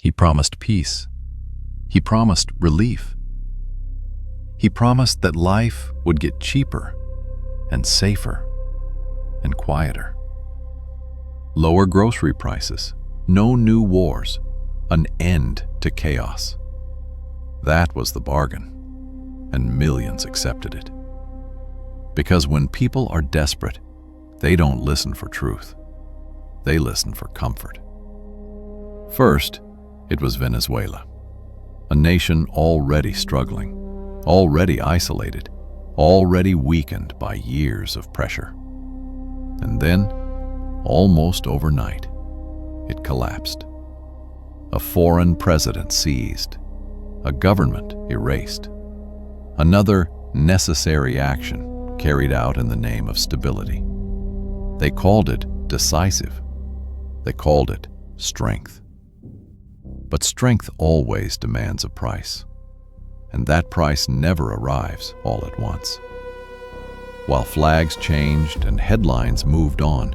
He promised peace. He promised relief. He promised that life would get cheaper and safer and quieter. Lower grocery prices, no new wars, an end to chaos. That was the bargain, and millions accepted it. Because when people are desperate, they don't listen for truth. They listen for comfort. First, it was Venezuela, a nation already struggling, already isolated, already weakened by years of pressure. And then, almost overnight, it collapsed. A foreign president seized, a government erased, another necessary action carried out in the name of stability. They called it decisive. They called it strength. But strength always demands a price, and that price never arrives all at once. While flags changed and headlines moved on,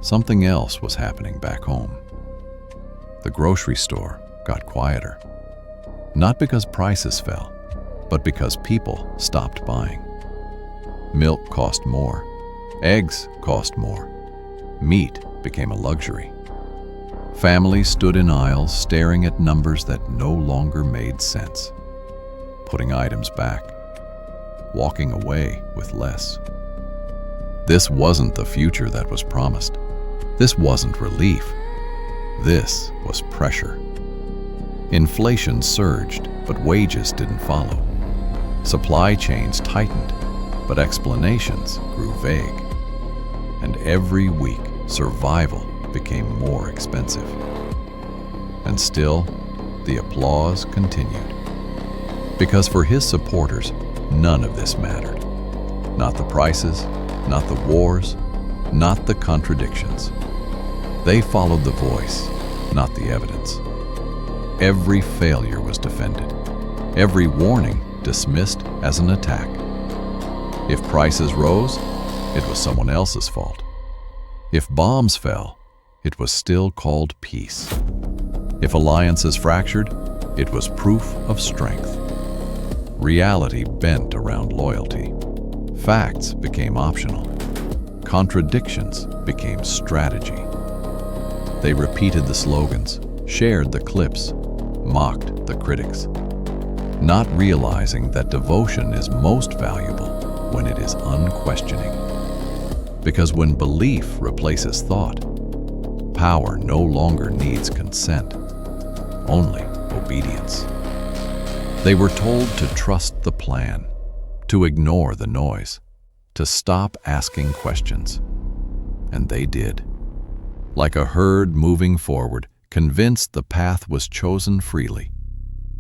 something else was happening back home. The grocery store got quieter, not because prices fell, but because people stopped buying. Milk cost more, eggs cost more, meat became a luxury. Families stood in aisles staring at numbers that no longer made sense, putting items back, walking away with less. This wasn't the future that was promised. This wasn't relief. This was pressure. Inflation surged, but wages didn't follow. Supply chains tightened, but explanations grew vague. And every week, survival became more expensive. And still, the applause continued. Because for his supporters, none of this mattered. Not the prices, not the wars, not the contradictions. They followed the voice, not the evidence. Every failure was defended. Every warning dismissed as an attack. If prices rose, it was someone else's fault. If bombs fell, it was still called peace. If alliances fractured, it was proof of strength. Reality bent around loyalty. Facts became optional. Contradictions became strategy. They repeated the slogans, shared the clips, mocked the critics, not realizing that devotion is most valuable when it is unquestioning. Because when belief replaces thought, power no longer needs consent, only obedience. They were told to trust the plan, to ignore the noise, to stop asking questions. And they did. Like a herd moving forward, convinced the path was chosen freely,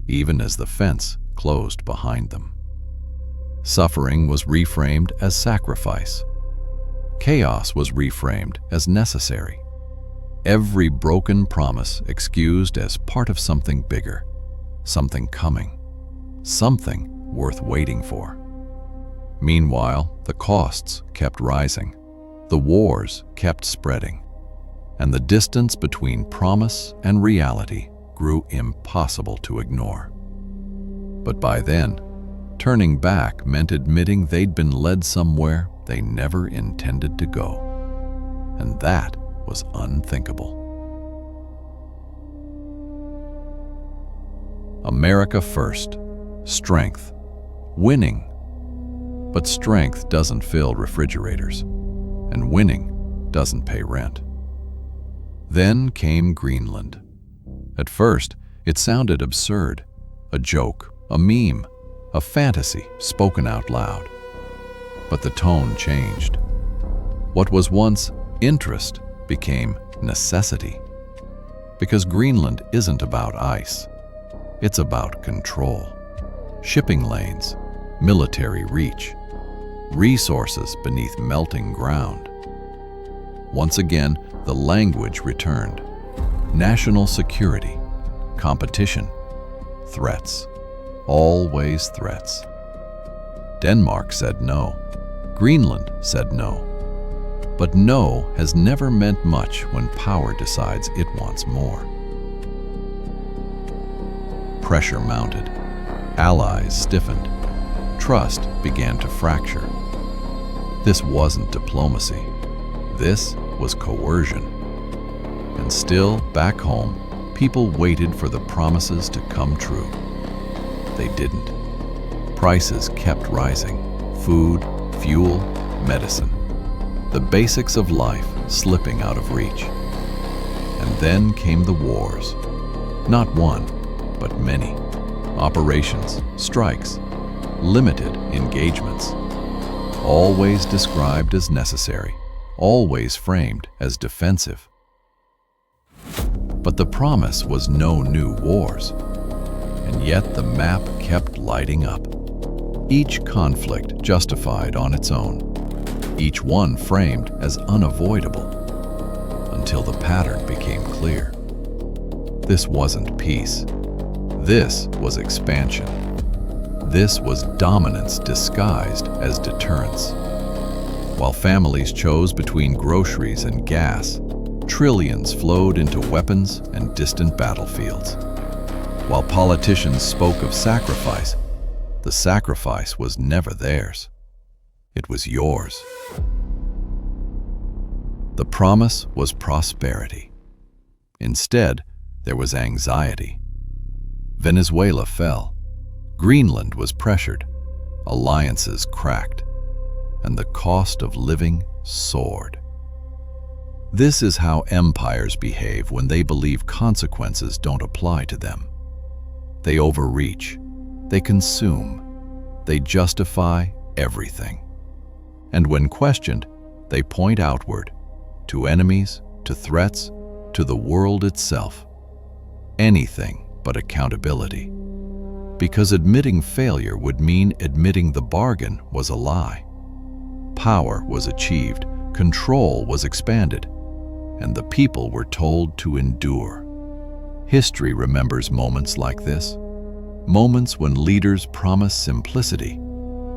even as the fence closed behind them. Suffering was reframed as sacrifice. Chaos was reframed as necessary. Every broken promise excused as part of something bigger, something coming, something worth waiting for. Meanwhile, the costs kept rising, the wars kept spreading, and the distance between promise and reality grew impossible to ignore. But by then, turning back meant admitting they'd been led somewhere they never intended to go. And that was unthinkable. America first. Strength. Winning. But strength doesn't fill refrigerators, and winning doesn't pay rent. Then came Greenland. At first, it sounded absurd, a joke, a meme, a fantasy spoken out loud. But the tone changed. What was once interest became necessity. Because Greenland isn't about ice. It's about control. Shipping lanes, military reach, resources beneath melting ground. Once again, the language returned. National security, competition, threats, always threats. Denmark said no. Greenland said no. But no has never meant much when power decides it wants more. Pressure mounted. Allies stiffened. Trust began to fracture. This wasn't diplomacy. This was coercion. And still, back home, people waited for the promises to come true. They didn't. Prices kept rising. Food, fuel, medicine. The basics of life slipping out of reach. And then came the wars. Not one, but many. Operations, strikes, limited engagements. Always described as necessary, always framed as defensive. But the promise was no new wars. And yet the map kept lighting up. Each conflict justified on its own. Each one framed as unavoidable. Until the pattern became clear. This wasn't peace. This was expansion. This was dominance disguised as deterrence. While families chose between groceries and gas, trillions flowed into weapons and distant battlefields. While politicians spoke of sacrifice, the sacrifice was never theirs. It was yours. The promise was prosperity. Instead, there was anxiety. Venezuela fell. Greenland was pressured. Alliances cracked. And the cost of living soared. This is how empires behave when they believe consequences don't apply to them. They overreach. They consume. They justify everything. And when questioned, they point outward, to enemies, to threats, to the world itself. Anything but accountability. Because admitting failure would mean admitting the bargain was a lie. Power was achieved, control was expanded, and the people were told to endure. History remembers moments like this, moments when leaders promise simplicity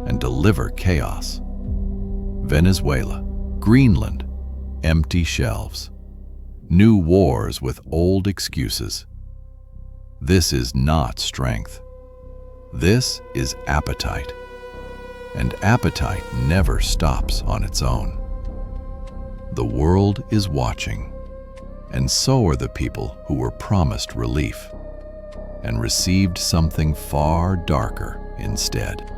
and deliver chaos. Venezuela, Greenland, empty shelves. New wars with old excuses. This is not strength. This is appetite. And appetite never stops on its own. The world is watching, and so are the people who were promised relief and received something far darker instead.